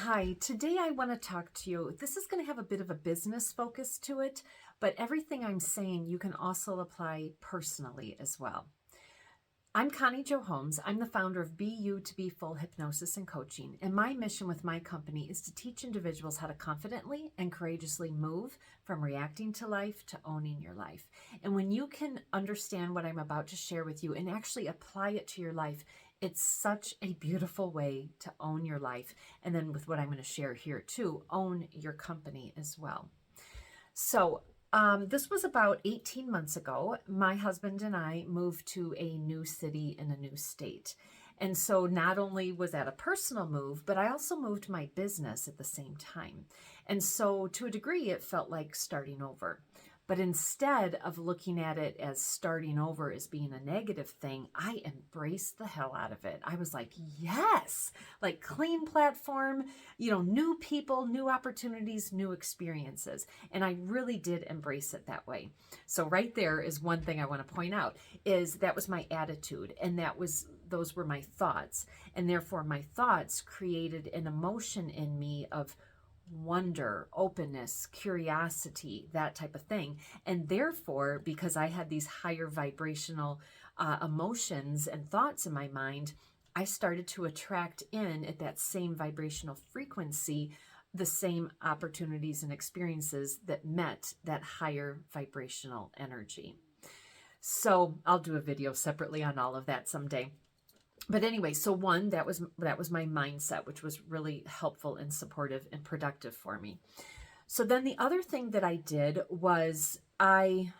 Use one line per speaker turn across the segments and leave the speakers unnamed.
Hi, today I want to talk to you. This is going to have a bit of a business focus to it, but everything I'm saying you can also apply personally as well. I'm Connie Jo Holmes. I'm the founder of BU2BFULL Hypnosis and Coaching, and my mission with my company is to teach individuals how to confidently and courageously move from reacting to life to owning your life. And when you can understand what I'm about to share with you and actually apply it to your life, it's such a beautiful way to own your life. And then with what I'm going to share here too, own your company as well. So this was about 18 months ago. My husband and I moved to a new city in a new state. And so not only was that a personal move, but I also moved my business at the same time. And so to a degree, it felt like starting over. But instead of looking at it as starting over as being a negative thing, I embraced the hell out of it. I was like, yes, like clean platform, new people, new opportunities, new experiences. And I really did embrace it that way. So right there is one thing I want to point out is that was my attitude, and those were my thoughts. And therefore my thoughts created an emotion in me of wonder, openness, curiosity, that type of thing. And therefore, because I had these higher vibrational emotions and thoughts in my mind, I started to attract in at that same vibrational frequency the same opportunities and experiences that met that higher vibrational energy. So I'll do a video separately on all of that someday. But anyway, so one, that was my mindset, which was really helpful and supportive and productive for me. So then the other thing that I did was and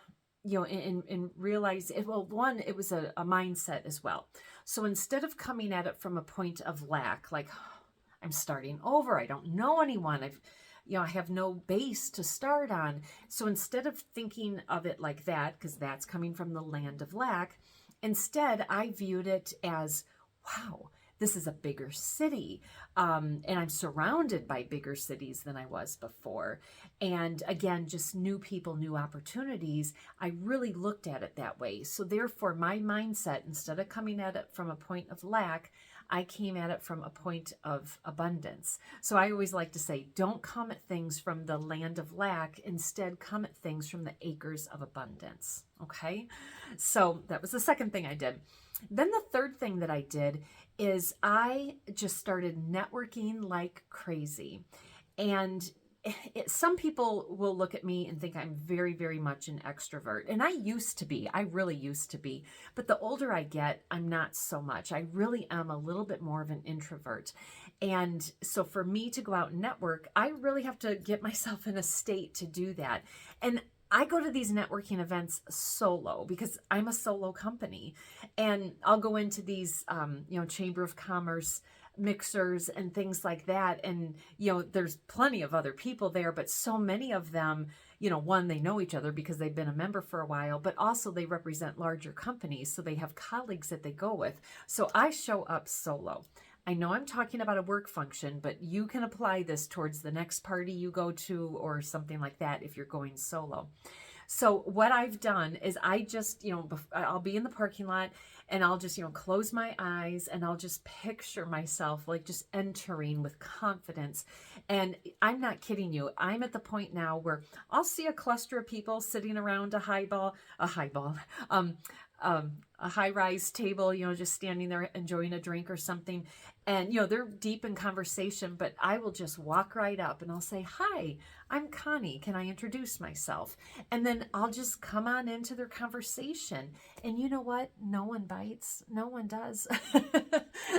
realize it. Well, one, it was a mindset as well. So instead of coming at it from a point of lack, like I'm starting over, I don't know anyone, I have no base to start on. So instead of thinking of it like that, because that's coming from the land of lack, instead I viewed it as, wow, this is a bigger city. And I'm surrounded by bigger cities than I was before. And again, just new people, new opportunities. I really looked at it that way. So therefore, my mindset, instead of coming at it from a point of lack, I came at it from a point of abundance. So I always like to say, don't come at things from the land of lack. Instead, come at things from the acres of abundance. Okay? So that was the second thing I did. Then the third thing that I did is I just started networking like crazy. And some people will look at me and think I'm very, very much an extrovert. And I really used to be. But the older I get, I'm not so much. I really am a little bit more of an introvert. And so for me to go out and network, I really have to get myself in a state to do that. And I go to these networking events solo because I'm a solo company, and I'll go into these, Chamber of Commerce mixers and things like that. And, there's plenty of other people there, but so many of them, one, they know each other because they've been a member for a while, but also they represent larger companies. So they have colleagues that they go with. So I show up solo. I know I'm talking about a work function, but you can apply this towards the next party you go to or something like that if you're going solo. So what I've done is I just, I'll be in the parking lot and I'll just, close my eyes and I'll just picture myself like just entering with confidence. And I'm not kidding you. I'm at the point now where I'll see a cluster of people sitting around a high-rise table, just standing there enjoying a drink or something. And, they're deep in conversation, but I will just walk right up and I'll say, hi, I'm Connie. Can I introduce myself? And then I'll just come on into their conversation. And you know what? No one bites. No one does.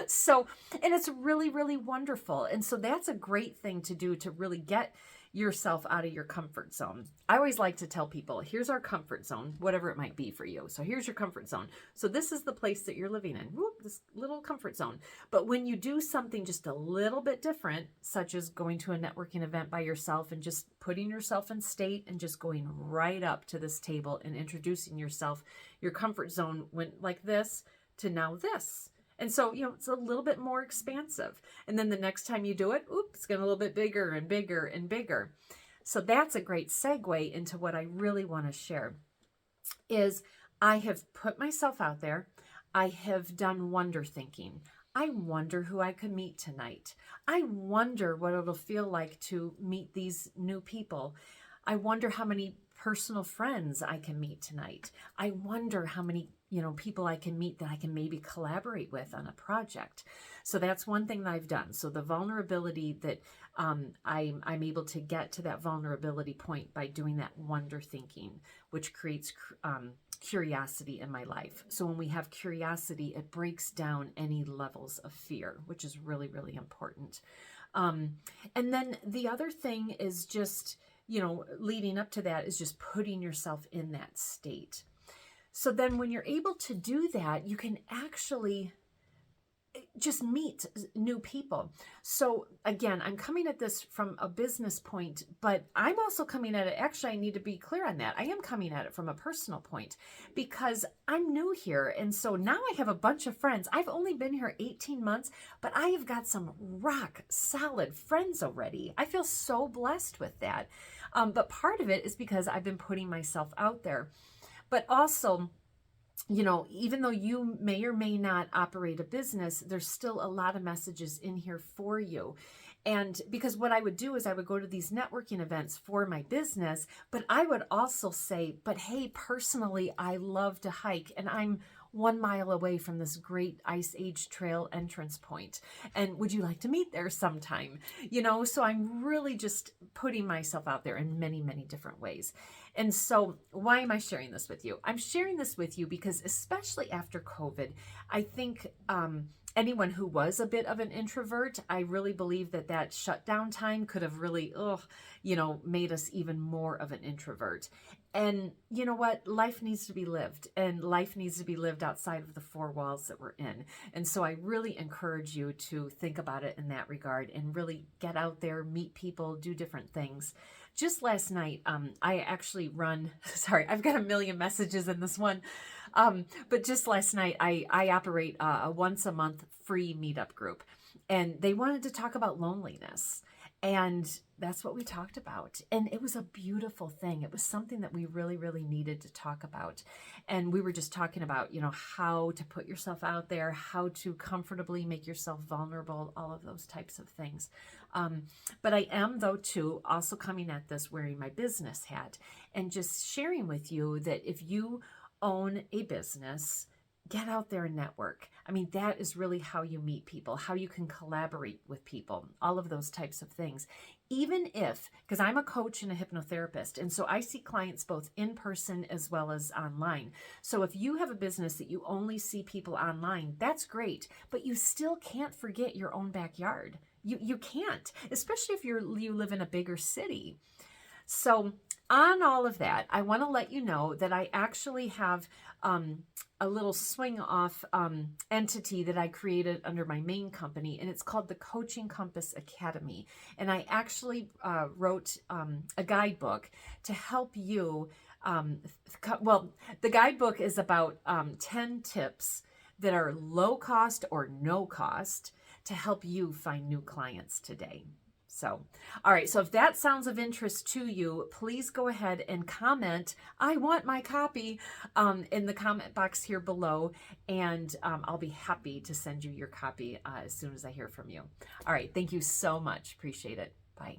So, and it's really, really wonderful. And so that's a great thing to do to really get yourself out of your comfort zone. I always like to tell people, here's our comfort zone, whatever it might be for you. So here's your comfort zone. So this is the place that you're living in, this little comfort zone. But when you do something just a little bit different, such as going to a networking event by yourself and just putting yourself in state and just going right up to this table and introducing yourself, your comfort zone went like this to now this. And so, it's a little bit more expansive. And then the next time you do it, it's getting a little bit bigger and bigger and bigger. So that's a great segue into what I really want to share is I have put myself out there. I have done wonder thinking. I wonder who I could meet tonight. I wonder what it'll feel like to meet these new people. I wonder how many personal friends I can meet tonight. I wonder how many, people I can meet that I can maybe collaborate with on a project. So that's one thing that I've done. So the vulnerability that I'm able to get to that vulnerability point by doing that wonder thinking, which creates curiosity in my life. So when we have curiosity, it breaks down any levels of fear, which is really, really important. And then the other thing is just, leading up to that is just putting yourself in that state. So then when you're able to do that, you can actually just meet new people. So again, I'm coming at this from a business point, but I'm also coming at it. Actually, I need to be clear on that. I am coming at it from a personal point because I'm new here. And so now I have a bunch of friends. I've only been here 18 months, but I have got some rock solid friends already. I feel so blessed with that. But part of it is because I've been putting myself out there, but also, even though you may or may not operate a business, there's still a lot of messages in here for you. And because what I would do is I would go to these networking events for my business, but I would also say, but hey, personally, I love to hike and I'm 1 mile away from this great Ice Age trail entrance point. And would you like to meet there sometime? So I'm really just putting myself out there in many, many different ways. And so why am I sharing this with you? I'm sharing this with you because especially after COVID, I think anyone who was a bit of an introvert, I really believe that shutdown time could have really, made us even more of an introvert. And you know what? Life needs to be lived, and life needs to be lived outside of the 4 walls that we're in. And so I really encourage you to think about it in that regard and really get out there, meet people, do different things. Just last night, I actually sorry, I've got a million messages in this one. But just last night, I operate a once a month free meetup group, and they wanted to talk about loneliness. And that's what we talked about. And it was a beautiful thing. It was something that we really, really needed to talk about. And we were just talking about, how to put yourself out there, how to comfortably make yourself vulnerable, all of those types of things. But I am, though, too, also coming at this wearing my business hat and just sharing with you that if you own a business, get out there and network. I mean, that is really how you meet people, how you can collaborate with people, all of those types of things. Even if, because I'm a coach and a hypnotherapist, and so I see clients both in person as well as online. So if you have a business that you only see people online, that's great, but you still can't forget your own backyard. You can't, especially if you live in a bigger city. So on all of that, I want to let you know that I actually have a little swing off entity that I created under my main company, and it's called the Coaching Compass Academy. And I actually wrote a guidebook to help you. The guidebook is about 10 tips that are low cost or no cost to help you find new clients today. So, all right. So if that sounds of interest to you, please go ahead and comment, I want my copy, in the comment box here below. And I'll be happy to send you your copy as soon as I hear from you. All right. Thank you so much. Appreciate it. Bye.